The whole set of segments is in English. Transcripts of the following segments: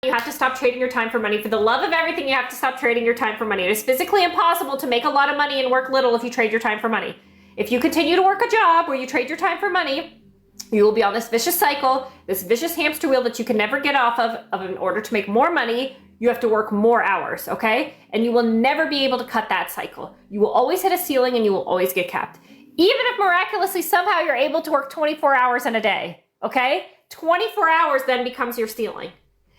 You have to stop trading your time for money. For the love of everything, you have to stop trading your time for money. It is physically impossible to make a lot of money and work little if you trade your time for money. If you continue to work a job where you trade your time for money, you will be on this vicious cycle, this vicious hamster wheel that you can never get off of in order to make more money. You have to work more hours, okay? And you will never be able to cut that cycle. You will always hit a ceiling and you will always get capped. Even if miraculously somehow you're able to work 24 hours in a day, okay? 24 hours then becomes your ceiling.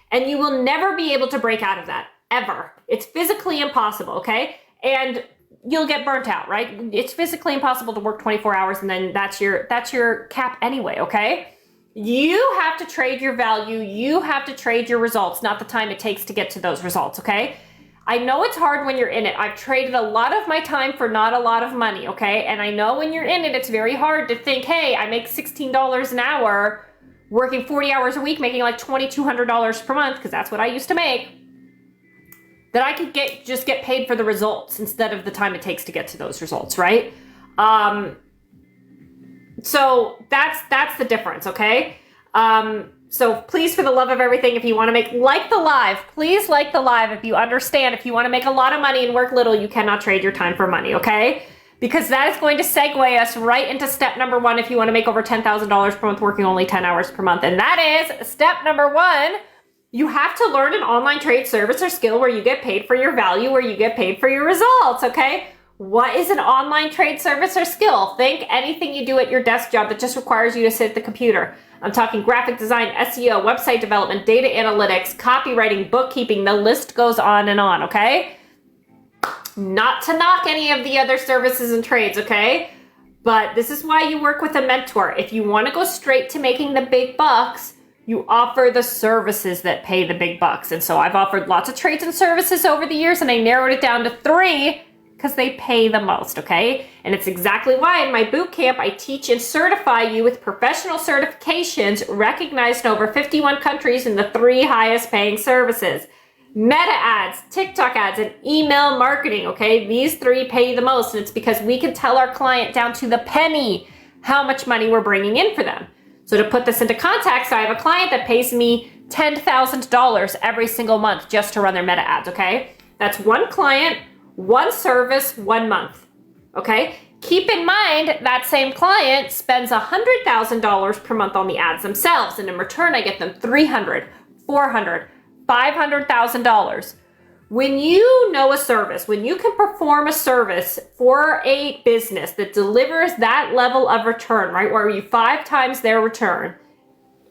And you will never be able to break out of that, ever. It's physically impossible, okay? And you'll get burnt out, right? It's physically impossible to work 24 hours and then that's your cap anyway, okay? You have to trade your value. You have to trade your results, not the time it takes to get to those results, okay? I know it's hard when you're in it. I've traded a lot of my time for not a lot of money, okay? And I know when you're in it, it's very hard to think, hey, I make $16 an hour, working 40 hours a week, making like $2,200 per month, because that's what I used to make, that I could just get paid for the results instead of the time it takes to get to those results, right? So that's the difference, okay? So please, for the love of everything, if you want to like the live, please like the live. If you understand, if you want to make a lot of money and work little, you cannot trade your time for money, okay? Because that is going to segue us right into step number 1 if you want to make over $10,000 per month working only 10 hours per month. And that is step number 1. You have to learn an online trade, service, or skill where you get paid for your value, where you get paid for your results, okay? What is an online trade, service, or skill? Think anything you do at your desk job that just requires you to sit at the computer. I'm talking graphic design, SEO, website development, data analytics, copywriting, bookkeeping, the list goes on, okay? Not to knock any of the other services and trades, okay? But this is why you work with a mentor. If you want to go straight to making the big bucks, you offer the services that pay the big bucks. And so I've offered lots of trades and services over the years, and I narrowed it down to 3 because they pay the most, okay? And it's exactly why in my boot camp, I teach and certify you with professional certifications recognized in over 51 countries in the 3 highest paying services. Meta ads, TikTok ads, and email marketing, okay? These 3 pay the most, and it's because we can tell our client down to the penny how much money we're bringing in for them. So to put this into context, I have a client that pays me $10,000 every single month just to run their meta ads, okay? That's 1 client, 1 service, 1 month, okay? Keep in mind that same client spends $100,000 per month on the ads themselves, and in return, I get them $300,000, $400,000, $500,000. When you know a service, when you can perform a service for a business that delivers that level of return, right, where you 5 times their return,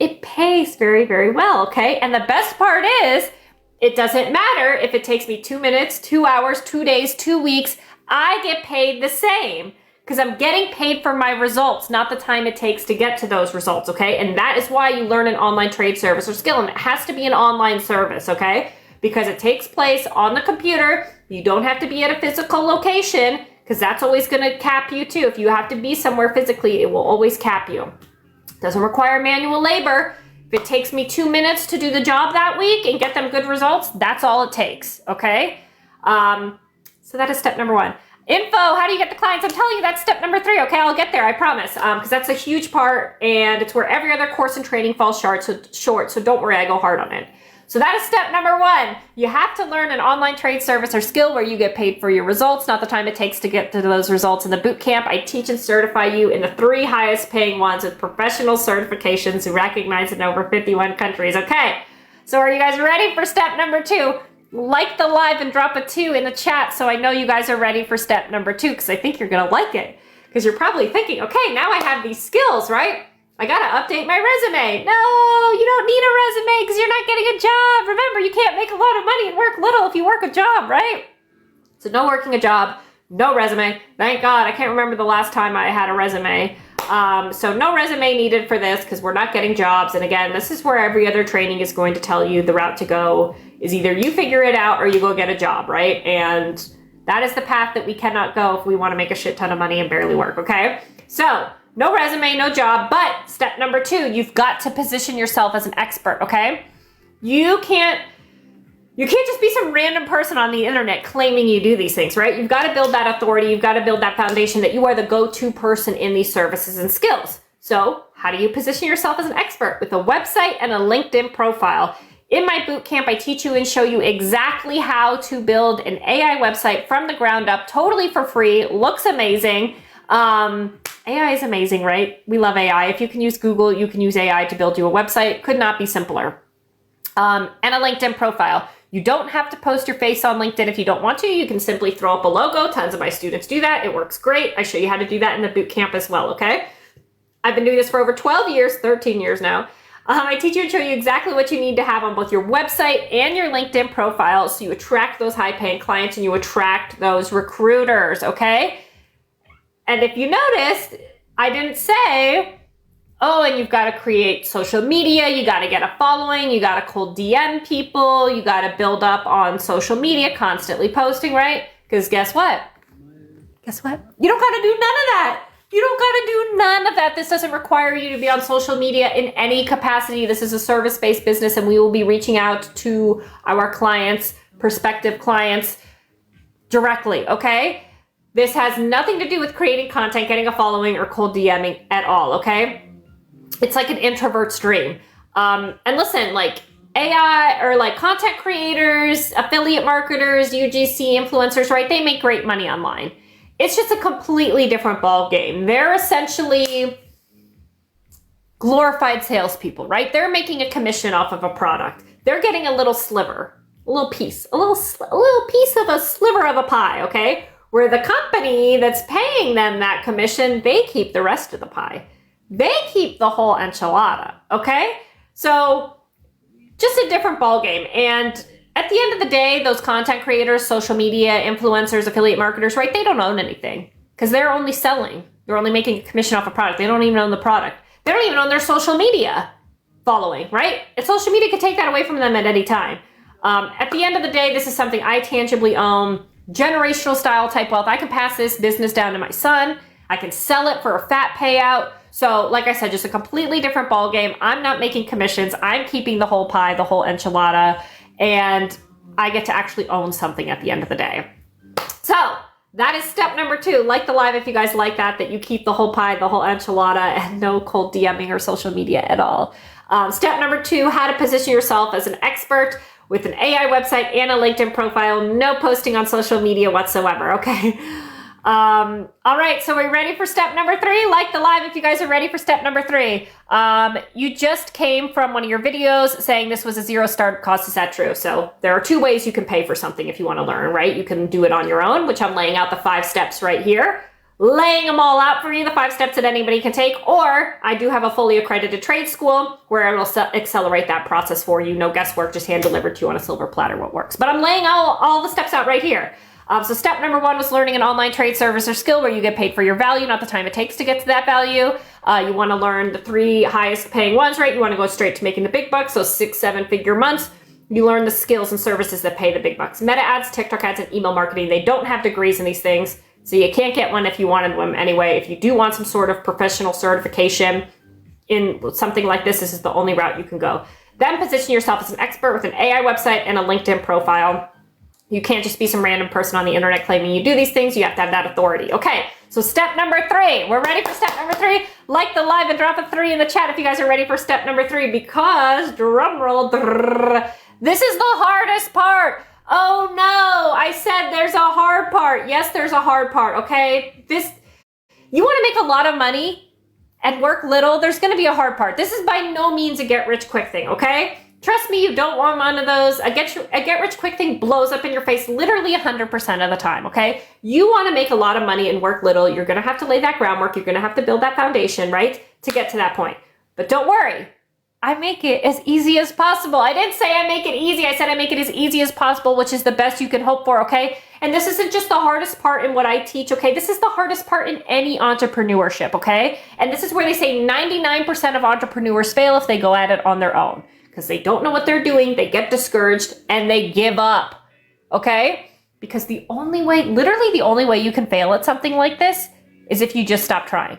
it pays very, very well, okay? And the best part is, it doesn't matter if it takes me 2 minutes, 2 hours, 2 days, 2 weeks, I get paid the same because I'm getting paid for my results, not the time it takes to get to those results, okay? And that is why you learn an online trade, service, or skill, and it has to be an online service, okay? Because it takes place on the computer. You don't have to be at a physical location because that's always going to cap you too. If you have to be somewhere physically, it will always cap you. It doesn't require manual labor. If it takes me 2 minutes to do the job that week and get them good results, that's all it takes, okay? So that is step number 1. Info, how do you get the clients? I'm telling you, that's step number 3, okay? I'll get there, I promise, because that's a huge part, and it's where every other course and training falls short, so don't worry, I go hard on it. So that is step number 1. You have to learn an online trade, service, or skill where you get paid for your results, not the time it takes to get to those results. In the boot camp, I teach and certify you in the 3 highest paying ones with professional certifications recognized in over 51 countries. Okay, so are you guys ready for step number 2? Like the live and drop a 2 in the chat so I know you guys are ready for step number 2, because I think you're gonna like it. Because you're probably thinking, okay, now I have these skills, right? I gotta update my resume. No, you don't need a resume because you're not getting a job. Remember, you can't make a lot of money and work little if you work a job, right? So no working a job, no resume. Thank God, I can't remember the last time I had a resume. So no resume needed for this because we're not getting jobs. And again, this is where every other training is going to tell you the route to go is either you figure it out or you go get a job, right? And that is the path that we cannot go if we want to make a shit ton of money and barely work, okay? So no resume, no job, but step number 2, you've got to position yourself as an expert, okay? You can't just be some random person on the internet claiming you do these things, right? You've got to build that authority. You've got to build that foundation that you are the go-to person in these services and skills. So how do you position yourself as an expert? With a website and a LinkedIn profile. In my bootcamp, I teach you and show you exactly how to build an AI website from the ground up, totally for free. Looks amazing. AI is amazing, right? We love AI. If you can use Google, you can use AI to build you a website. Could not be simpler. And a LinkedIn profile. You don't have to post your face on LinkedIn if you don't want to. You can simply throw up a logo. Tons of my students do that. It works great. I show you how to do that in the bootcamp as well, okay? I've been doing this for over 12 years, 13 years now. I teach you and show you exactly what you need to have on both your website and your LinkedIn profile so you attract those high-paying clients and you attract those recruiters, okay? And if you noticed, I didn't say, oh, and you've got to create social media, you got to get a following, you got to cold DM people, you got to build up on social media, constantly posting, right? Because guess what? Guess what? You don't got to do none of that. You don't got to do none of that. This doesn't require you to be on social media in any capacity. This is a service-based business, and we will be reaching out to our clients, prospective clients, directly, okay? This has nothing to do with creating content, getting a following, or cold DMing at all, okay? It's like an introvert's dream. And listen, like AI or like content creators, affiliate marketers, UGC influencers, right? They make great money online. It's just a completely different ball game. They're essentially glorified salespeople, right? They're making a commission off of a product. They're getting a little sliver, a little piece of a sliver of a pie, okay? Where the company that's paying them that commission, they keep the rest of the pie. They keep the whole enchilada, okay? So just a different ball game. And at the end of the day, those content creators, social media, influencers, affiliate marketers, right? They don't own anything because they're only selling. They're only making a commission off a product. They don't even own the product. They don't even own their social media following, right? And social media could take that away from them at any time. At the end of the day, this is something I tangibly own. Generational style type wealth. I can pass this business down to my son. I can sell it for a fat payout. So like I said, just a completely different ball game. I'm not making commissions. I'm keeping the whole pie, the whole enchilada. And I get to actually own something at the end of the day. So that is step number 2. Like the live if you guys like that you keep the whole pie, the whole enchilada, and no cold DMing or social media at all. Step number 2, how to position yourself as an expert with an AI website and a LinkedIn profile. No posting on social media whatsoever, okay? All right, so we're ready for step number 3. Like the live if you guys are ready for step number 3. You just came from one of your videos saying this was a zero startup cost. Is that true? So there are 2 ways you can pay for something if you want to learn, right? You can do it on your own, which I'm laying out the 5 steps right here. Laying them all out for you, the 5 steps that anybody can take, or I do have a fully accredited trade school where I will accelerate that process for you. No guesswork, just hand delivered to you on a silver platter what works. But I'm laying all the steps out right here. So step number 1 was learning an online trade, service, or skill where you get paid for your value, not the time it takes to get to that value. You want to learn the 3 highest paying ones, right? You want to go straight to making the big bucks, so 6-7 figure months. You learn the skills and services that pay the big bucks. Meta ads, TikTok ads, and email marketing. They don't have degrees in these things, so you can't get one if you wanted one anyway. If you do want some sort of professional certification in something like this, this is the only route you can go. Then position yourself as an expert with an AI website and a LinkedIn profile. You can't just be some random person on the internet claiming you do these things. You have to have that authority. Okay, so step number 3. We're ready for step number 3. Like the live and drop a 3 in the chat if you guys are ready for step number 3, because, drum roll, this is the hardest part. Oh no, I said there's a hard part. Yes, there's a hard part, okay? You want to make a lot of money and work little, there's going to be a hard part. This is by no means a get-rich-quick thing, okay? Trust me, you don't want one of those. A get-rich-quick thing blows up in your face literally 100% of the time, okay? You want to make a lot of money and work little. You're going to have to lay that groundwork. You're going to have to build that foundation, right, to get to that point. But don't worry. I make it as easy as possible. I didn't say I make it easy. I said I make it as easy as possible, which is the best you can hope for, okay? And this isn't just the hardest part in what I teach, okay? This is the hardest part in any entrepreneurship, okay? And this is where they say 99% of entrepreneurs fail if they go at it on their own, because they don't know what they're doing, they get discouraged, and they give up, okay? Because the only way, literally the only way you can fail at something like this is if you just stop trying.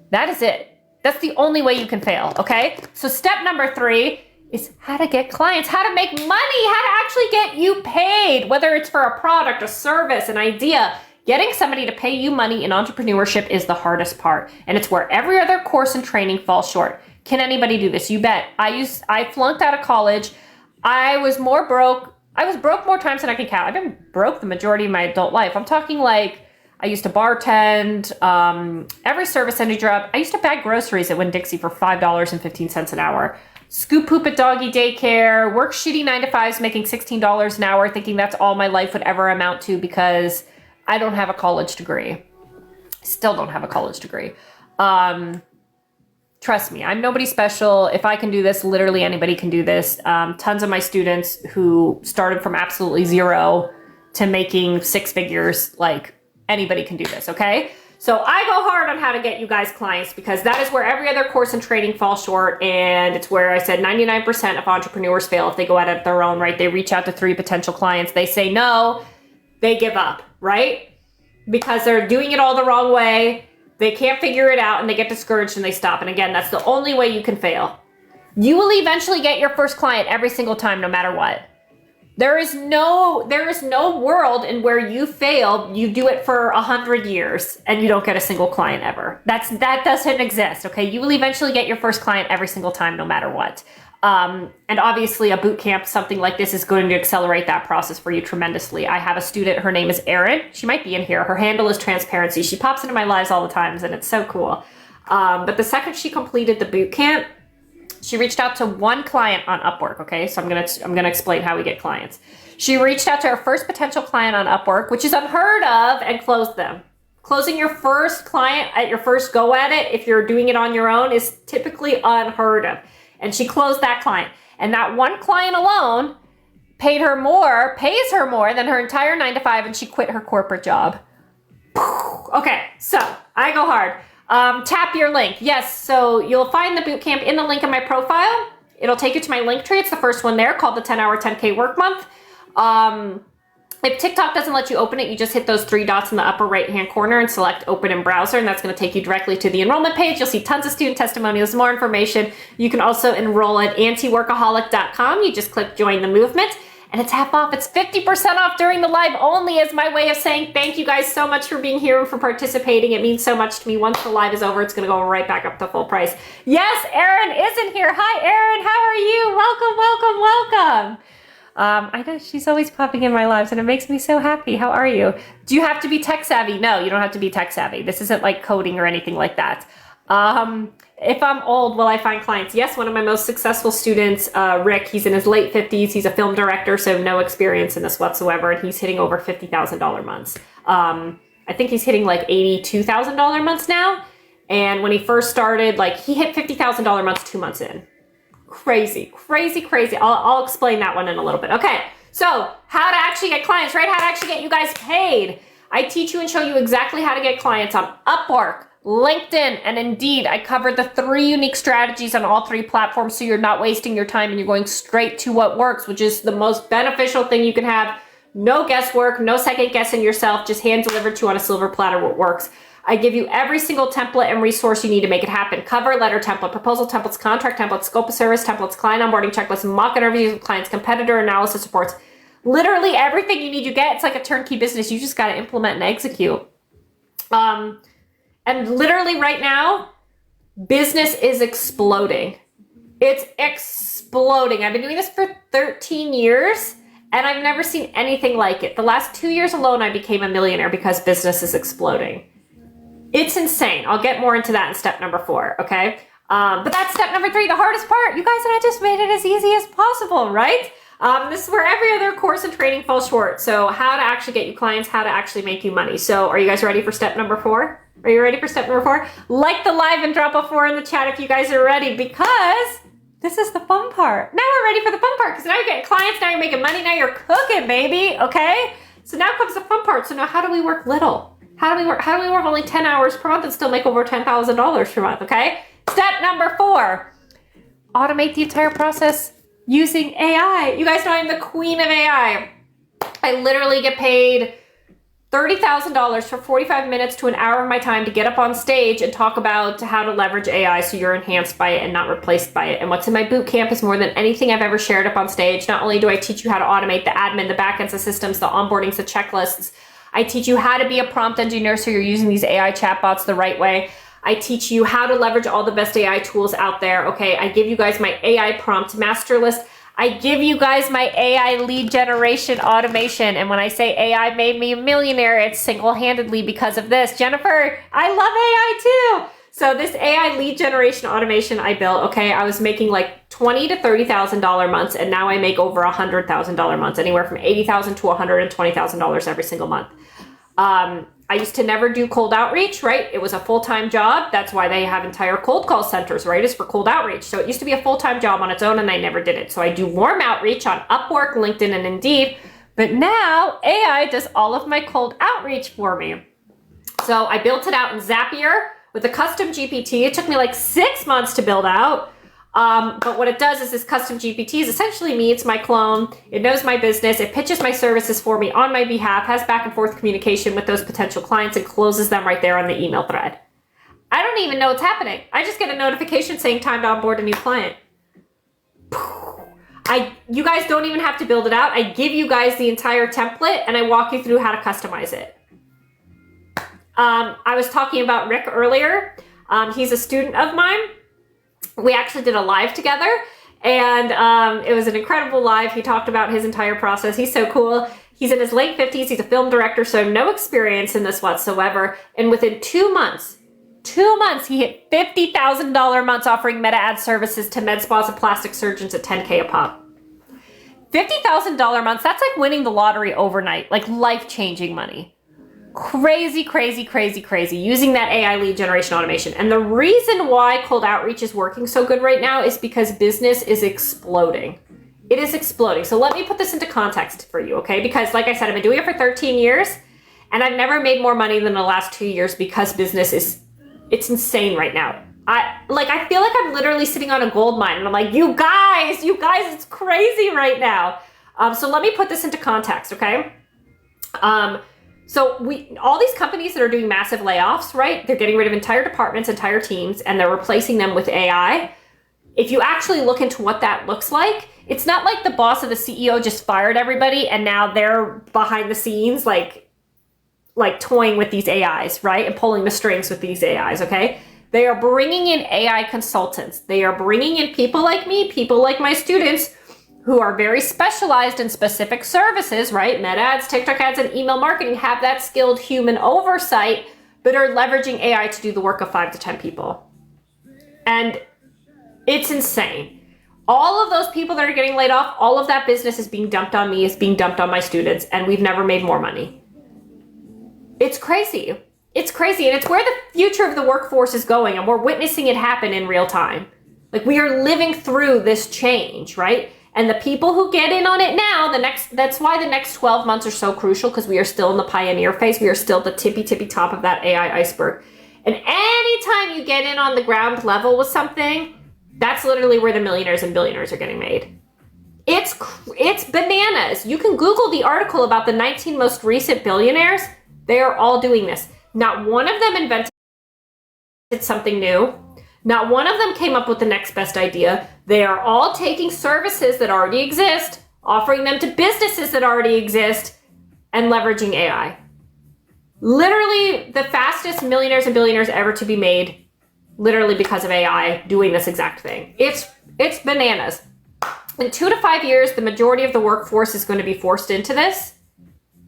That is it. That's the only way you can fail, okay? So step number 3 is how to get clients, how to make money, how to actually get you paid, whether it's for a product, a service, an idea. Getting somebody to pay you money in entrepreneurship is the hardest part, and it's where every other course and training falls short. Can anybody do this? You bet. I flunked out of college. I was broke more times than I can count. I've been broke the majority of my adult life. I'm talking like I used to bartend, every service end job. I used to bag groceries at Winn-Dixie for $5.15 an hour. Scoop poop at doggy daycare, work shitty 9-to-5s making $16 an hour, thinking that's all my life would ever amount to because I don't have a college degree. Still don't have a college degree. Trust me, I'm nobody special. If I can do this, literally anybody can do this. Tons of my students who started from absolutely zero to making six figures, like anybody can do this, okay? So I go hard on how to get you guys clients because that is where every other course and training falls short. And it's where I said 99% of entrepreneurs fail if they go at it their own, right? They reach out to 3 potential clients. They say no, they give up, right? Because they're doing it all the wrong way. They can't figure it out and they get discouraged and they stop. And again, that's the only way you can fail. You will eventually get your first client every single time, no matter what. There is no world in where you fail, you do it for 100 years and you don't get a single client ever. That doesn't exist, okay? You will eventually get your first client every single time, no matter what. And obviously a boot camp, something like this is going to accelerate that process for you tremendously. I have a student, her name is Erin. She might be in here. Her handle is Transparency. She pops into my lives all the times and it's so cool. But the second she completed the boot camp, she reached out to one client on Upwork, okay? So I'm gonna explain how we get clients. She reached out to her first potential client on Upwork, which is unheard of, and closed them. Closing your first client at your first go at it, if you're doing it on your own, is typically unheard of. And she closed that client. And that one client alone pays her more than her entire 9-to-5, and she quit her corporate job. Okay, so I go hard. Tap your link. Yes, so you'll find the bootcamp in the link in my profile. It'll take you to my link tree. It's the first one there called the 10-hour 10K work month. If TikTok doesn't let you open it, you just hit those 3 dots in the upper right-hand corner and select open in browser, and that's going to take you directly to the enrollment page. You'll see tons of student testimonials, more information. You can also enroll at antiworkaholic.com. You just click join the movement. And it's half off. It's 50% off during the live only as my way of saying thank you guys so much for being here and for participating. It means so much to me. Once the live is over, it's going to go right back up to full price. Yes, Erin is in here. Hi, Erin. How are you? Welcome. I know she's always popping in my lives and it makes me so happy. How are you? Do you have to be tech savvy? No, you don't have to be tech savvy. This isn't like coding or anything like that. If I'm old, will I find clients? Yes, one of my most successful students, Rick, he's in his late 50s. He's a film director, so no experience in this whatsoever. And he's hitting over $50,000 months. I think he's hitting like $82,000 months now. And when he first started, like he hit $50,000 months 2 months in. Crazy. I'll explain that one in a little bit. Okay, so how to actually get clients, right? How to actually get you guys paid. I teach you and show you exactly how to get clients on Upwork, LinkedIn, and Indeed. I covered the 3 unique strategies on all 3 platforms so you're not wasting your time and you're going straight to what works, which is the most beneficial thing you can have. No guesswork, no second guessing yourself, just hand delivered to you on a silver platter what works. I give you every single template and resource you need to make it happen. Cover letter template, proposal templates, contract templates, scope of service templates, client onboarding checklists, mock interviews with clients, competitor analysis reports. Literally everything you need to get. It's like a turnkey business. You just got to implement and execute. And literally right now, business is exploding. It's exploding. I've been doing this for 13 years and I've never seen anything like it. The last 2 years alone, I became a millionaire because business is exploding. It's insane. I'll get more into that in step number 4, okay? But that's step number 3, the hardest part. You guys and I just made it as easy as possible, right? This is where every other course and training falls short. So how to actually get you clients, how to actually make you money. So are you guys ready for step number 4? Are you ready for step number 4? Like the live and drop a 4 in the chat if you guys are ready, because this is the fun part. Now we're ready for the fun part, because now you're getting clients, now you're making money, now you're cooking, baby, okay? So now comes the fun part. So now how do we work little? How do we work only 10 hours per month and still make over $10,000 per month, okay? Step number 4, automate the entire process using AI. You guys know I'm the queen of AI. I literally get paid $30,000 for 45 minutes to an hour of my time to get up on stage and talk about how to leverage AI so you're enhanced by it and not replaced by it. And what's in my boot camp is more than anything I've ever shared up on stage. Not only do I teach you how to automate the admin, the backends, the systems, the onboardings, the checklists, I teach you how to be a prompt engineer so you're using these AI chatbots the right way. I teach you how to leverage all the best AI tools out there. Okay, I give you guys my AI prompt master list. I give you guys my AI lead generation automation. And when I say AI made me a millionaire, it's single-handedly because of this. Jennifer, I love AI too. So this AI lead generation automation I built, okay, I was making like $20,000 to $30,000 months, and now I make over $100,000 months, anywhere from $80,000 to $120,000 every single month. I used to never do cold outreach, right? It was a full-time job. That's why they have entire cold call centers, right? It's for cold outreach. So it used to be a full-time job on its own, and I never did it. So I do warm outreach on Upwork, LinkedIn, and Indeed. But now AI does all of my cold outreach for me. So I built it out in Zapier with a custom GPT. It took me like 6 months to build out. But what it does is this custom GPT is essentially me. It's my clone. It knows my business. It pitches my services for me on my behalf, has back and forth communication with those potential clients, and closes them right there on the email thread. I don't even know what's happening. I just get a notification saying time to onboard a new client. You guys don't even have to build it out. I give you guys the entire template, and I walk you through how to customize it. I was talking about Rick earlier. He's a student of mine. We actually did a live together, and it was an incredible live. He talked about his entire process. He's so cool. He's in his late 50s. He's a film director, so no experience in this whatsoever. And within 2 months, he hit $50,000 months offering meta ad services to med spas and plastic surgeons at $10K a pop. $50,000 months, that's like winning the lottery overnight, like life-changing money. Crazy, crazy, crazy, crazy, using that AI lead generation automation. And the reason why cold outreach is working so good right now is because business is exploding. It is exploding. So let me put this into context for you, okay? Because like I said, I've been doing it for 13 years, and I've never made more money than the last 2 years because business it's insane right now. I feel like I'm literally sitting on a gold mine, and I'm like, you guys, it's crazy right now. So let me put this into context, okay? So all these companies that are doing massive layoffs, right? They're getting rid of entire departments, entire teams, and they're replacing them with AI. If you actually look into what that looks like, it's not like the boss or the CEO just fired everybody and now they're behind the scenes like toying with these AIs, right? And pulling the strings with these AIs, okay? They are bringing in AI consultants. They are bringing in people like me, people like my students, who are very specialized in specific services, right? Meta ads, TikTok ads, and email marketing, have that skilled human oversight, but are leveraging AI to do the work of 5 to 10 people. And it's insane. All of those people that are getting laid off, all of that business is being dumped on me, is being dumped on my students, and we've never made more money. It's crazy. It's crazy, and it's where the future of the workforce is going, and we're witnessing it happen in real time. Like, we are living through this change, right? And the people who get in on it now, that's why the next 12 months are so crucial, because we are still in the pioneer phase. We are still the tippy top of that AI iceberg. And anytime you get in on the ground level with something, that's literally where the millionaires and billionaires are getting made. It's bananas. You can Google the article about the 19 most recent billionaires. They are all doing this. Not one of them invented something new. Not one of them came up with the next best idea. They are all taking services that already exist, offering them to businesses that already exist, and leveraging AI. Literally the fastest millionaires and billionaires ever to be made, literally because of AI doing this exact thing. It's bananas. In 2 to 5 years, the majority of the workforce is going to be forced into this,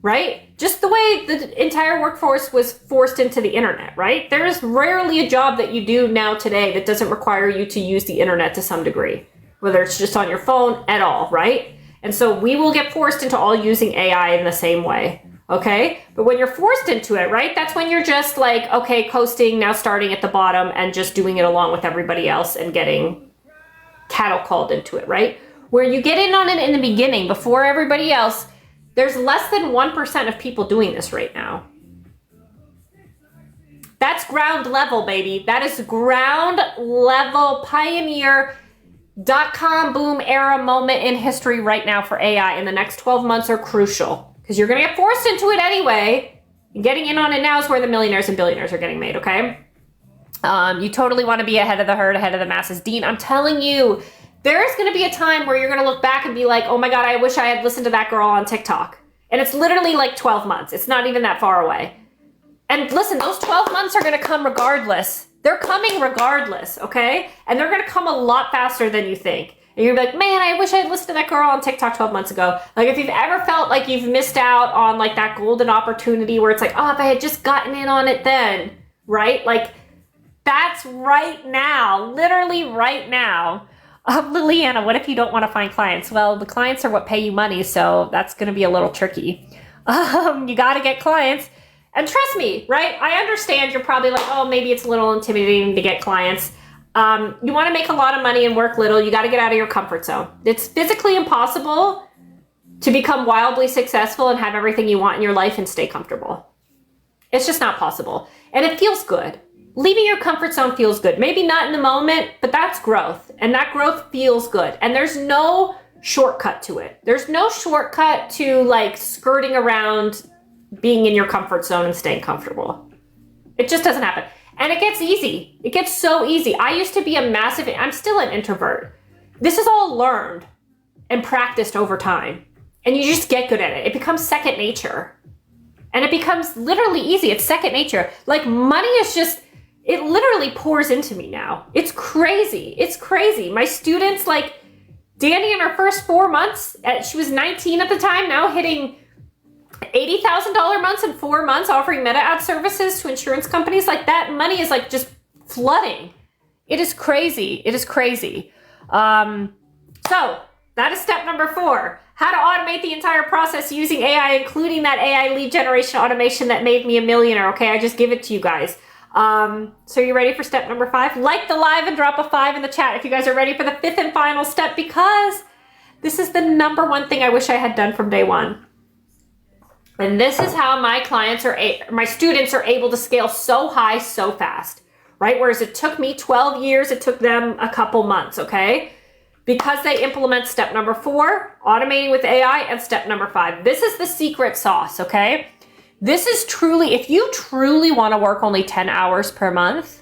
right? Just the way the entire workforce was forced into the internet, right? There is rarely a job that you do now today that doesn't require you to use the internet to some degree, whether it's just on your phone at all, right? And so we will get forced into all using AI in the same way, okay? But when you're forced into it, right, that's when you're just like, okay, coasting, now starting at the bottom and just doing it along with everybody else and getting cattle called into it, right? Where you get in on it in the beginning before everybody else, there's less than 1% of people doing this right now. That's ground level, baby. That is ground level pioneer .com boom era moment in history right now for AI. And the next 12 months are crucial because you're going to get forced into it anyway. And getting in on it now is where the millionaires and billionaires are getting made, okay? You totally want to be ahead of the herd, ahead of the masses. Dean, I'm telling you, there is going to be a time where you're going to look back and be like, oh my God, I wish I had listened to that girl on TikTok. And it's literally like 12 months. It's not even that far away. And listen, those 12 months are going to come regardless. They're coming regardless, okay? And they're going to come a lot faster than you think. And you're like, man, I wish I had listened to that girl on TikTok 12 months ago. Like if you've ever felt like you've missed out on like that golden opportunity where it's like, oh, if I had just gotten in on it then, right? Like that's right now, literally right now. Liliana, what if you don't want to find clients? Well, the clients are what pay you money, so that's going to be a little tricky. You got to get clients. And trust me, right? I understand you're probably like, oh, maybe it's a little intimidating to get clients. You want to make a lot of money and work little. You got to get out of your comfort zone. It's physically impossible to become wildly successful and have everything you want in your life and stay comfortable. It's just not possible. And it feels good. Leaving your comfort zone feels good. Maybe not in the moment, but that's growth. And that growth feels good. And there's no shortcut to it. There's no shortcut to like skirting around being in your comfort zone and staying comfortable. It just doesn't happen. And it gets easy. It gets so easy. I used to be I'm still an introvert. This is all learned and practiced over time. And you just get good at it. It becomes second nature. And it becomes literally easy. It's second nature. Like money is just, it literally pours into me now. It's crazy. It's crazy. My students, like Danny in her first 4 months, she was 19 at the time, now hitting $80,000 months in 4 months, offering meta ad services to insurance companies. Like that money is like just flooding. It is crazy. It is crazy. So that is step number 4. How to automate the entire process using AI, including that AI lead generation automation that made me a millionaire. Okay, I just give it to you guys. So you ready for step number 5? Like the live and drop a 5 in the chat if you guys are ready for the 5th and final step, because this is the number 1 thing I wish I had done from day 1. And this is how my students are able to scale so high so fast, right? Whereas it took me 12 years, it took them a couple months, okay? Because they implement step number 4, automating with AI, and step number 5. This is the secret sauce, okay? This is truly, if you truly want to work only 10 hours per month,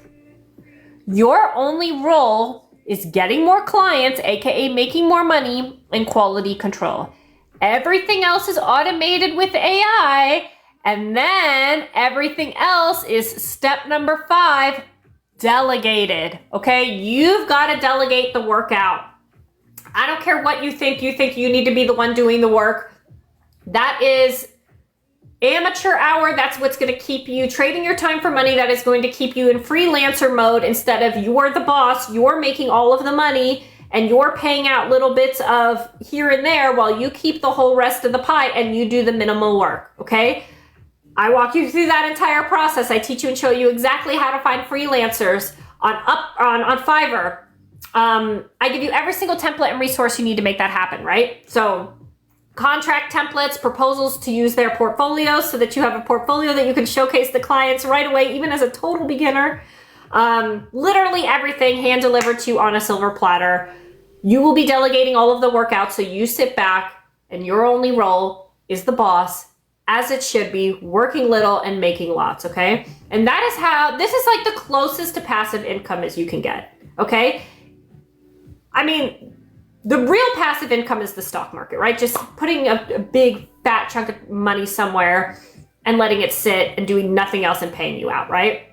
your only role is getting more clients, aka making more money, and quality control. Everything else is automated with AI, and then everything else is step number 5, delegated, okay? You've got to delegate the work out. I don't care what you think you need to be the one doing the work. That is amateur hour. That's what's going to keep you trading your time for money. That is going to keep you in freelancer mode instead of you're the boss, you're making all of the money, and you're paying out little bits of here and there while you keep the whole rest of the pie and you do the minimal work, okay? I walk you through that entire process. I teach you and show you exactly how to find freelancers on Fiverr. I give you every single template and resource you need to make that happen, right? So contract templates, proposals to use their portfolios so that you have a portfolio that you can showcase the clients right away, even as a total beginner. Literally everything hand delivered to you on a silver platter. You will be delegating all of the work out, so you sit back and your only role is the boss, as it should be, working little and making lots, okay? And that is how, this is like the closest to passive income as you can get, okay? I mean, the real passive income is the stock market, right? Just putting a big fat chunk of money somewhere and letting it sit and doing nothing else and paying you out, right?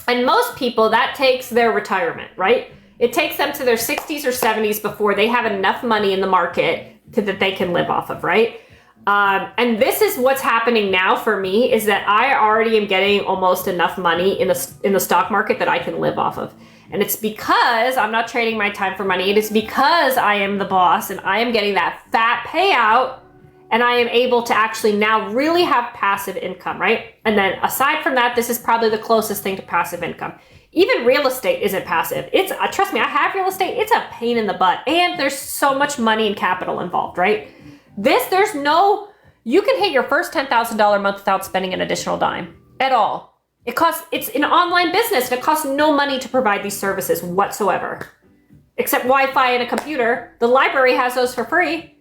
And most people, that takes their retirement, right? It takes them to their 60s or 70s before they have enough money in the market that they can live off of, right? And this is what's happening now for me, is that I already am getting almost enough money in the stock market that I can live off of. And it's because I'm not trading my time for money. It is because I am the boss and I am getting that fat payout, and I am able to actually now really have passive income, right? And then aside from that, this is probably the closest thing to passive income. Even real estate isn't passive. It's, trust me, I have real estate. It's a pain in the butt. And there's so much money and capital involved, right? There's no, you can hit your first $10,000 a month without spending an additional dime at all. It's an online business and it costs no money to provide these services whatsoever. Except Wi-Fi and a computer. The library has those for free.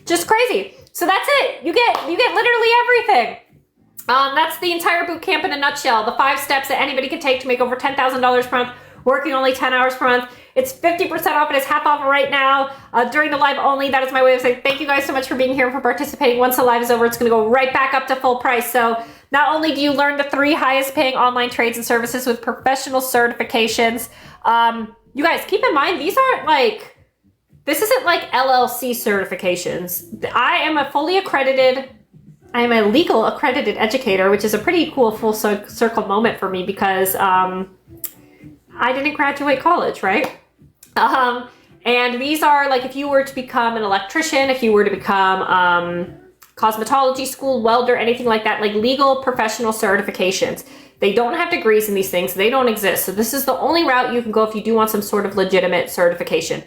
Just crazy. So that's it. You get literally everything. That's the entire boot camp in a nutshell. The 5 steps that anybody can take to make over $10,000 per month, working only 10 hours per month. It's 50% off and it's half off right now during the live only. That is my way of saying thank you guys so much for being here and for participating. Once the live is over, it's going to go right back up to full price. So not only do you learn the 3 highest paying online trades and services with professional certifications, You guys, keep in mind, this isn't like LLC certifications. I am a legal accredited educator, which is a pretty cool full circle moment for me because I didn't graduate college, right? And these are like if you were to become an electrician, if you were to become cosmetology school, welder, anything like that, like legal professional certifications. They don't have degrees in these things. They don't exist. So this is the only route you can go if you do want some sort of legitimate certification.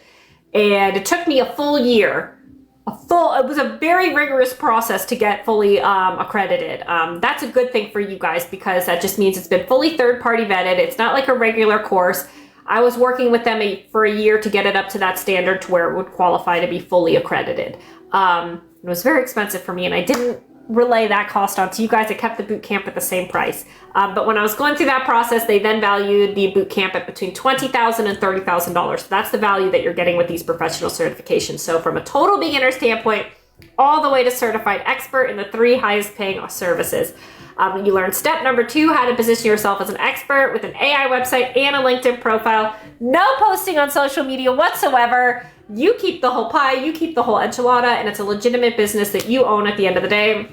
And it took me a full year. It was a very rigorous process to get fully accredited. That's a good thing for you guys because that just means it's been fully third-party vetted. It's not like a regular course. I was working with them for a year to get it up to that standard to where it would qualify to be fully accredited. It was very expensive for me, and I didn't relay that cost onto you guys. I kept the boot camp at the same price. But when I was going through that process, they then valued the boot camp at between $20,000 and $30,000. So that's the value that you're getting with these professional certifications. So from a total beginner standpoint, all the way to certified expert in the 3 highest paying services. You learn step number 2, how to position yourself as an expert with an AI website and a LinkedIn profile. No posting on social media whatsoever. You keep the whole pie, you keep the whole enchilada, and it's a legitimate business that you own at the end of the day,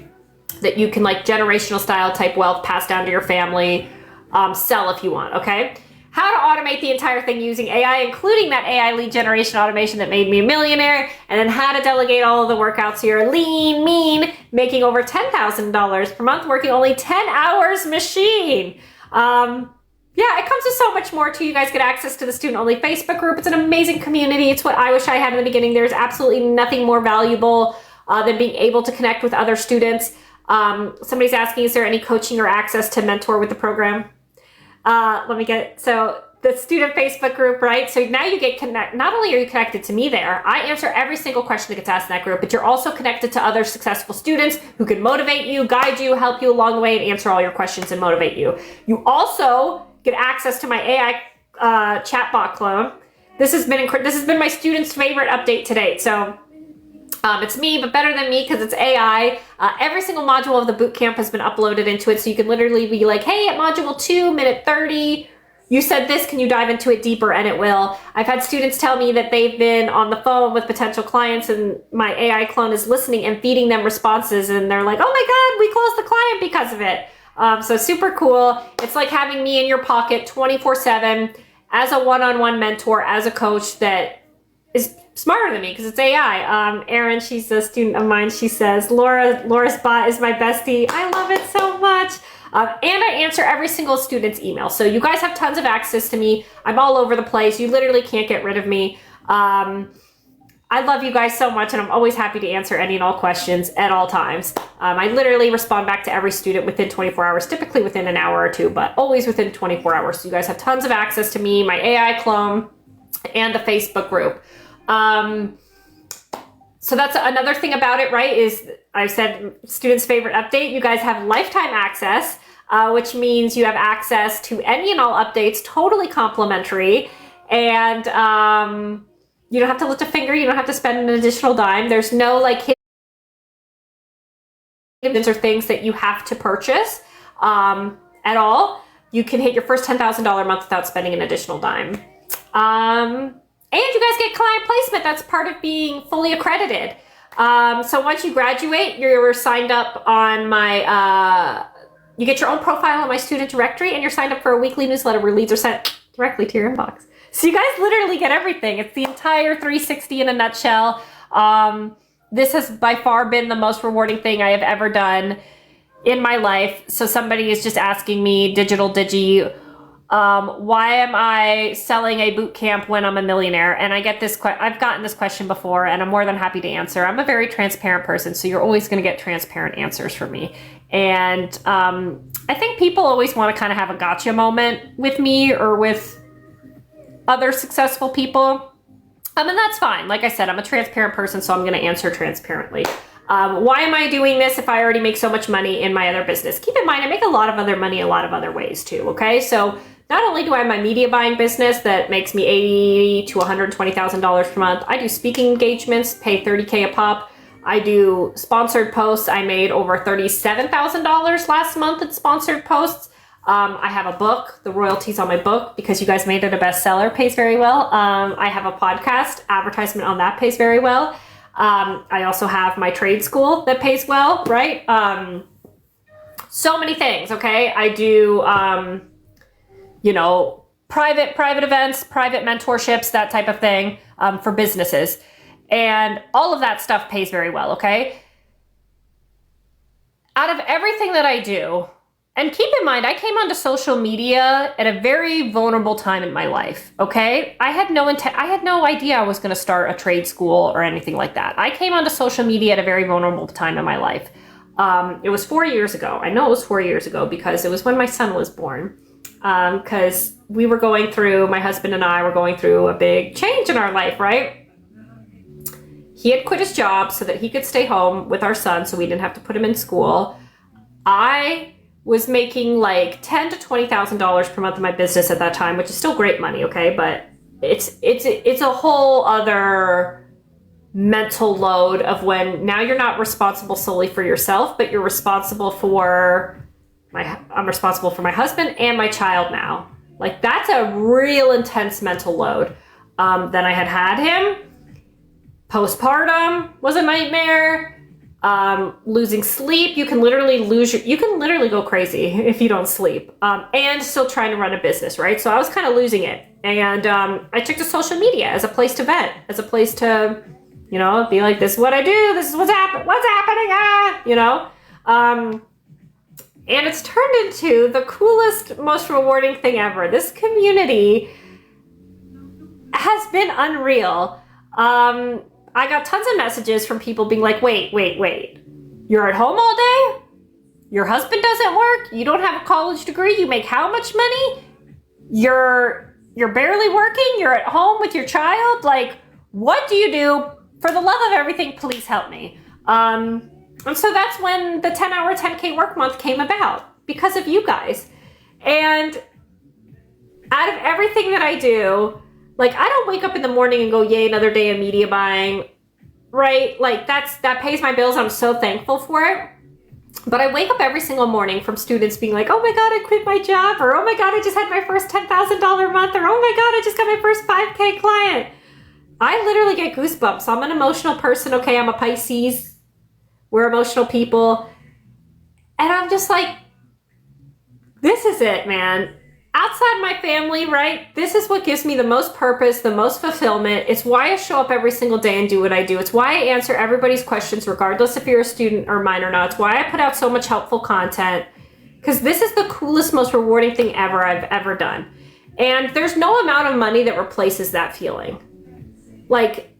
that you can like generational style type wealth pass down to your family, sell if you want, okay? How to automate the entire thing using AI, including that AI lead generation automation that made me a millionaire, and then how to delegate all of the workouts so you're lean, mean, making over $10,000 per month, working only 10 hours machine. Yeah, it comes with so much more too. You guys get access to the student-only Facebook group. It's an amazing community. It's what I wish I had in the beginning. There's absolutely nothing more valuable than being able to connect with other students. Somebody's asking, is there any coaching or access to mentor with the program? So the student Facebook group, right? So now you get not only are you connected to me there, I answer every single question that gets asked in that group, but you're also chatted to other successful students who can motivate you, guide you, help you along the way, and answer all your questions and motivate you. You also get access to my AI chatbot clone. This has been my students' favorite update to date. So it's me, but better than me because it's AI. Every single module of the bootcamp has been uploaded into it, so you can literally be like, hey, at module 2, minute 30, you said this, can you dive into it deeper? And it will. I've had students tell me that they've been on the phone with potential clients and my AI clone is listening and feeding them responses, and they're like, oh my God, we closed the client because of it. So super cool. It's like having me in your pocket 24/7 as a one-on-one mentor, as a coach that is smarter than me because it's AI. Erin, she's a student of mine. She says, Laura's bot is my bestie. I love it so much. And I answer every single student's email. So you guys have tons of access to me. I'm all over the place. You literally can't get rid of me. I love you guys so much, and I'm always happy to answer any and all questions at all times. I literally respond back to every student within 24 hours, typically within an hour or two, but always within 24 hours. So you guys have tons of access to me, my AI clone, and the Facebook group. So that's another thing about it, right, is I said students' favorite update. You guys have lifetime access, which means you have access to any and all updates, totally complimentary, and you don't have to lift a finger. You don't have to spend an additional dime. There's no like hidden or things that you have to purchase at all. You can hit your first $10,000 month without spending an additional dime. And you guys get client placement. That's part of being fully accredited. So once you graduate, you're signed up on my, you get your own profile on my student directory, and you're signed up for a weekly newsletter where leads are sent directly to your inbox. So you guys literally get everything. It's the entire 360 in a nutshell. This has by far been the most rewarding thing I have ever done in my life. So somebody is just asking me, Digital Digi, why am I selling a boot camp when I'm a millionaire? And I get this I've gotten this question before, and I'm more than happy to answer. I'm a very transparent person, so you're always going to get transparent answers from me. And I think people always want to kind of have a gotcha moment with me or with other successful people. And that's fine. Like I said, I'm a transparent person, so I'm going to answer transparently. Why am I doing this if I already make so much money in my other business? Keep in mind, I make a lot of other money a lot of other ways too, okay? So not only do I have my media buying business that makes me $80,000 to $120,000 per month, I do speaking engagements, pay $30K a pop. I do sponsored posts. I made over $37,000 last month in sponsored posts. I have a book. The royalties on my book, because you guys made it a bestseller, pays very well. I have a podcast. Advertisement on that pays very well. I also have my trade school that pays well, right? So many things, okay? I do, private events, private mentorships, that type of thing, for businesses. And all of that stuff pays very well, okay? Out of everything that I do, and keep in mind, I came onto social media at a very vulnerable time in my life, okay? I had no idea I was going to start a trade school or anything like that. I came onto social media at a very vulnerable time in my life. It was 4 years ago. I know it was 4 years ago because it was when my son was born. Because my husband and I were going through a big change in our life, right? He had quit his job so that he could stay home with our son so we didn't have to put him in school. I was making like $10,000 to $20,000 per month in my business at that time, which is still great money, okay? But it's a whole other mental load of when now you're not responsible solely for yourself, but you're responsible for I'm responsible for my husband and my child now. Like, that's a real intense mental load. Then I had him. Postpartum was a nightmare. Losing sleep. You can literally go crazy if you don't sleep. And still trying to run a business, right? So I was kind of losing it. And I took to social media as a place to vent, as a place to, be like, this is what I do. This is what's happening. And it's turned into the coolest, most rewarding thing ever. This community has been unreal. I got tons of messages from people being like, wait. You're at home all day? Your husband doesn't work? You don't have a college degree? You make how much money? You're barely working? You're at home with your child? Like, what do you do? For the love of everything, please help me. And so that's when the 10-hour 10K work month came about, because of you guys. And out of everything that I do, like, I don't wake up in the morning and go, yay, another day of media buying, right? Like, that pays my bills. I'm so thankful for it. But I wake up every single morning from students being like, oh my God, I quit my job, or oh my God, I just had my first $10,000 month, or oh my God, I just got my first 5K client. I literally get goosebumps. I'm an emotional person, okay? I'm a Pisces. We're emotional people. And I'm just like, this is it, man. Outside my family, right? This is what gives me the most purpose, the most fulfillment. It's why I show up every single day and do what I do. It's why I answer everybody's questions, regardless if you're a student or mine or not. It's why I put out so much helpful content. Because this is the coolest, most rewarding thing ever I've ever done. And there's no amount of money that replaces that feeling. Like,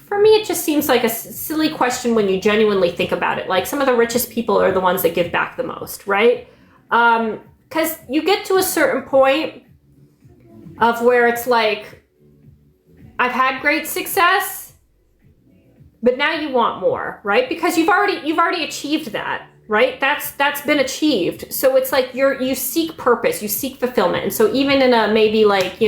for me, it just seems like a silly question when you genuinely think about it. Like, some of the richest people are the ones that give back the most, right? Because you get to a certain point of where it's like, I've had great success, but now you want more, right? Because you've already achieved that, right? That's been achieved. So it's like you seek purpose, you seek fulfillment. And so even in a maybe like,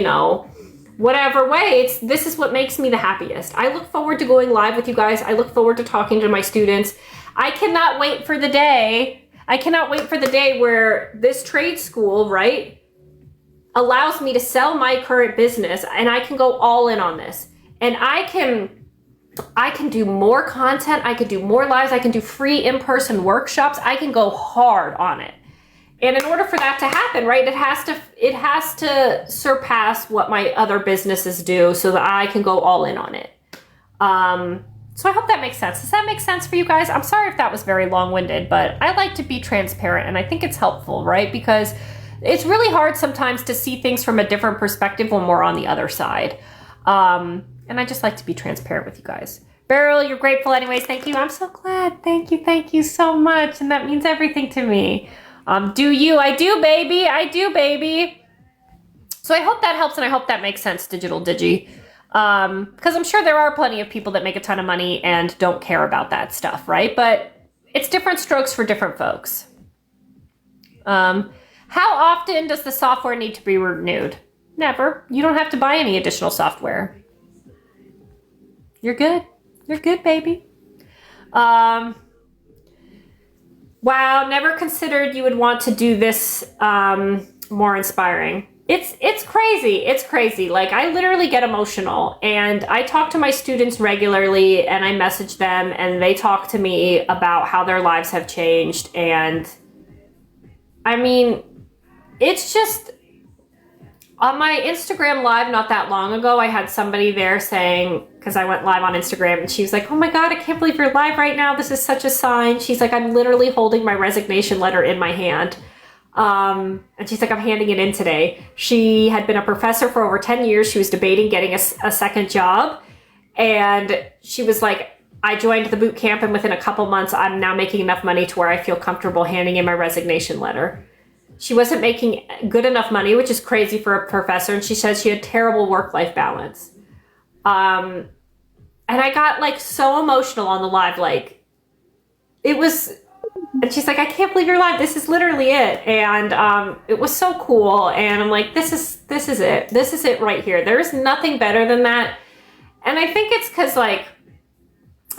whatever way, this is what makes me the happiest. I look forward to going live with you guys. I look forward to talking to my students. I cannot wait for the day where this trade school, right, allows me to sell my current business and I can go all in on this. And I can do more content. I can do more lives. I can do free in-person workshops. I can go hard on it. And in order for that to happen, right, it has to surpass what my other businesses do so that I can go all in on it. So I hope that makes sense. Does that make sense for you guys? I'm sorry if that was very long-winded, but I like to be transparent and I think it's helpful, right? Because it's really hard sometimes to see things from a different perspective when we're on the other side. And I just like to be transparent with you guys. Beryl, you're grateful anyways. Thank you. I'm so glad. Thank you so much. And that means everything to me. Do you? I do, baby. I do, baby. So I hope that helps and I hope that makes sense, Digital Digi. Because I'm sure there are plenty of people that make a ton of money and don't care about that stuff, right? But it's different strokes for different folks. How often does the software need to be renewed? Never. You don't have to buy any additional software. You're good. You're good, baby. Wow, never considered you would want to do this more inspiring. It's crazy. It's crazy. Like, I literally get emotional, and I talk to my students regularly, and I message them, and they talk to me about how their lives have changed. And I mean, it's just, on my Instagram live not that long ago, I had somebody there saying, because I went live on Instagram, and she was like, oh my God, I can't believe you're live right now. This is such a sign. She's like, I'm literally holding my resignation letter in my hand. And she's like, I'm handing it in today. She had been a professor for over 10 years. She was debating getting a second job. And she was like, I joined the boot camp, and within a couple months, I'm now making enough money to where I feel comfortable handing in my resignation letter. She wasn't making good enough money, which is crazy for a professor. And she said she had terrible work-life balance. And I got like so emotional on the live, like it was, and she's like, I can't believe you're live. This is literally it. And it was so cool. And I'm like, this is it. This is it right here. There is nothing better than that. And I think it's because, like,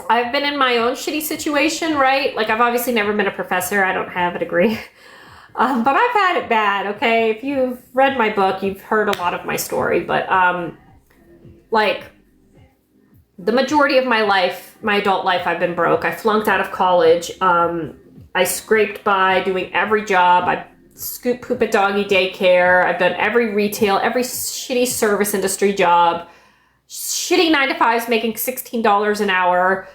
I've been in my own shitty situation, right? Like, I've obviously never been a professor. I don't have a degree. But I've had it bad, okay? If you've read my book, you've heard a lot of my story. But, like, the majority of my life, my adult life, I've been broke. I flunked out of college. I scraped by doing every job. I scoop poop at doggy daycare. I've done every retail, every shitty service industry job. Shitty 9-to-5s making $16 an hour.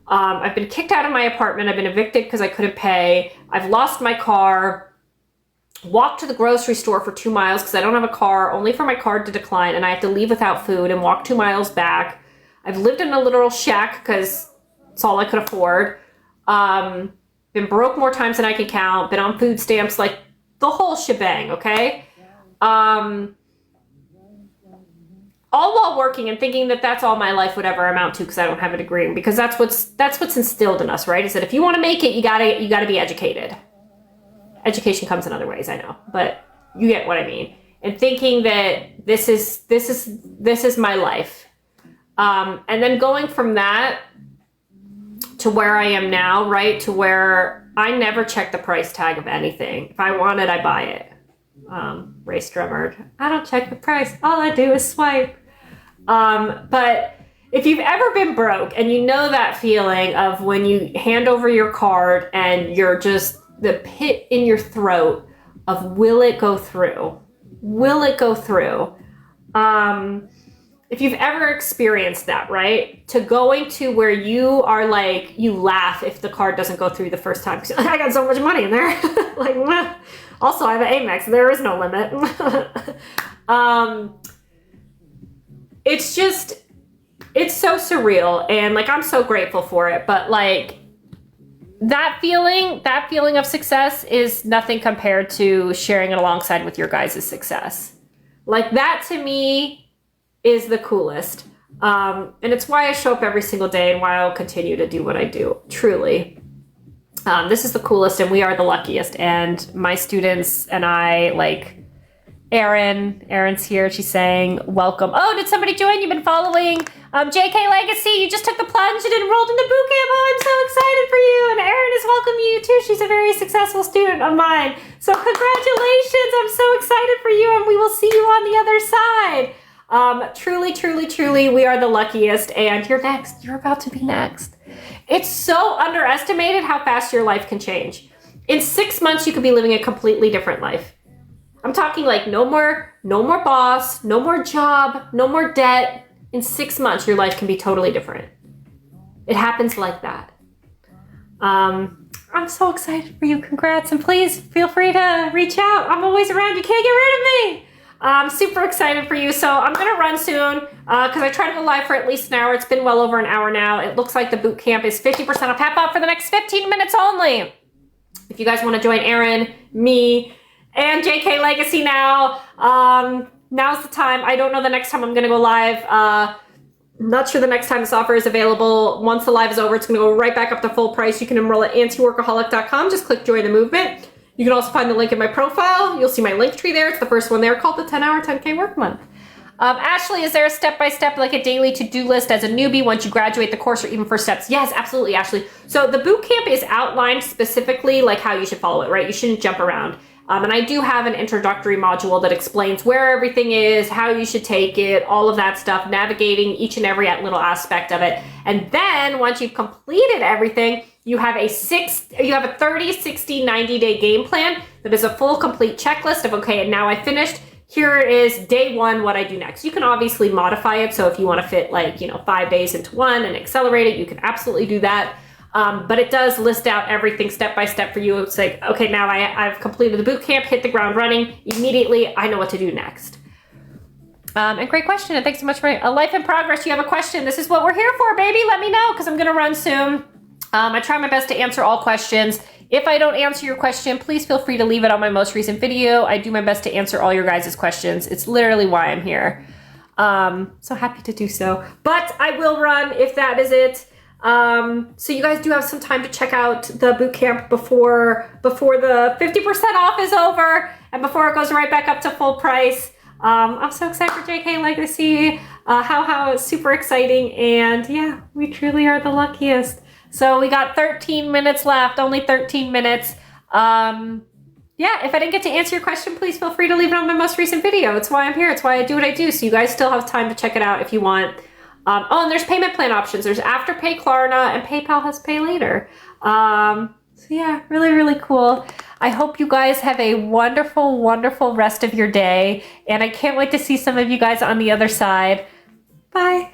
I've been kicked out of my apartment. I've been evicted because I couldn't pay. I've lost my car. Walked to the grocery store for 2 miles because I don't have a car, only for my card to decline, and I have to leave without food and walk 2 miles back. I've lived in a literal shack because it's all I could afford. Been broke more times than I can count. Been on food stamps, like the whole shebang, okay? All while working and thinking that that's all my life would ever amount to because I don't have a degree. Because that's what's instilled in us, right? Is that if you want to make it, you gotta be educated. Education comes in other ways, I know, but you get what I mean. And thinking that this is my life. And then going from that to where I am now, right? To where I never check the price tag of anything. If I want it, I buy it. Ray Strummer, I don't check the price. All I do is swipe. But if you've ever been broke and you know that feeling of when you hand over your card and you're just the pit in your throat of, will it go through? Will it go through? If you've ever experienced that, right? To going to where you are like, you laugh if the card doesn't go through the first time. I got so much money in there. Like, also I have an Amex. There is no limit. It's just, it's so surreal. And like, I'm so grateful for it. But like, that feeling of success is nothing compared to sharing it alongside with your guys' success. Like, that to me is the coolest. And it's why I show up every single day and why I'll continue to do what I do, truly. This is the coolest and we are the luckiest. And my students and I, like, Erin's here. She's saying, welcome. Oh, did somebody join? You've been following JK Legacy. You just took the plunge and enrolled in the boot camp. Oh, I'm so excited for you. And Erin is welcoming you too. She's a very successful student of mine. So congratulations. I'm so excited for you, and we will see you on the other side. Truly, truly, truly, we are the luckiest. And you're next. You're about to be next. It's so underestimated how fast your life can change. In 6 months, you could be living a completely different life. I'm talking like no more boss, no more job, no more debt. In 6 months, your life can be totally different. It happens like that. I'm so excited for you. Congrats. And please feel free to reach out. I'm always around. You can't get rid of me. I'm super excited for you. So I'm going to run soon because I try to go live for at least an hour. It's been well over an hour now. It looks like the boot camp is 50% off. Tap out for the next 15 minutes only. If you guys want to join Erin, me, and JK Legacy now, now's the time. I don't know the next time I'm going to go live. I'm not sure the next time this offer is available. Once the live is over, it's going to go right back up to full price. You can enroll at antiworkaholic.com. Just click join the movement. You can also find the link in my profile. You'll see my link tree there. It's the first one there, called the 10-hour 10K work month. Ashley, is there a step-by-step, like a daily to-do list as a newbie once you graduate the course, or even first steps? Yes, absolutely, Ashley. So the boot camp is outlined specifically like how you should follow it, right? You shouldn't jump around. And I do have an introductory module that explains where everything is, how you should take it, all of that stuff, navigating each and every little aspect of it. And then once you've completed everything, you have a 30, 60, 90-day game plan that is a full, complete checklist of, okay, and now I finished. Here is day one, what I do next. You can obviously modify it. So if you want to fit 5 days into one and accelerate it, you can absolutely do that. But it does list out everything step by step for you. It's like, okay, now I've completed the boot camp, hit the ground running. Immediately, I know what to do next. And great question. And thanks so much for a life in progress. You have a question. This is what we're here for, baby. Let me know because I'm going to run soon. I try my best to answer all questions. If I don't answer your question, please feel free to leave it on my most recent video. I do my best to answer all your guys' questions. It's literally why I'm here. So happy to do so. But I will run if that is it. So you guys do have some time to check out the boot camp before the 50% off is over and before it goes right back up to full price. I'm so excited for JK Legacy. How super exciting. And yeah, we truly are the luckiest. So we got 13 minutes left, only 13 minutes. Yeah, if I didn't get to answer your question, please feel free to leave it on my most recent video. It's why I'm here. It's why I do what I do. So you guys still have time to check it out if you want. Oh, and there's payment plan options. There's Afterpay, Klarna, and PayPal has pay later. So yeah, really, really cool. I hope you guys have a wonderful, wonderful rest of your day. And I can't wait to see some of you guys on the other side. Bye.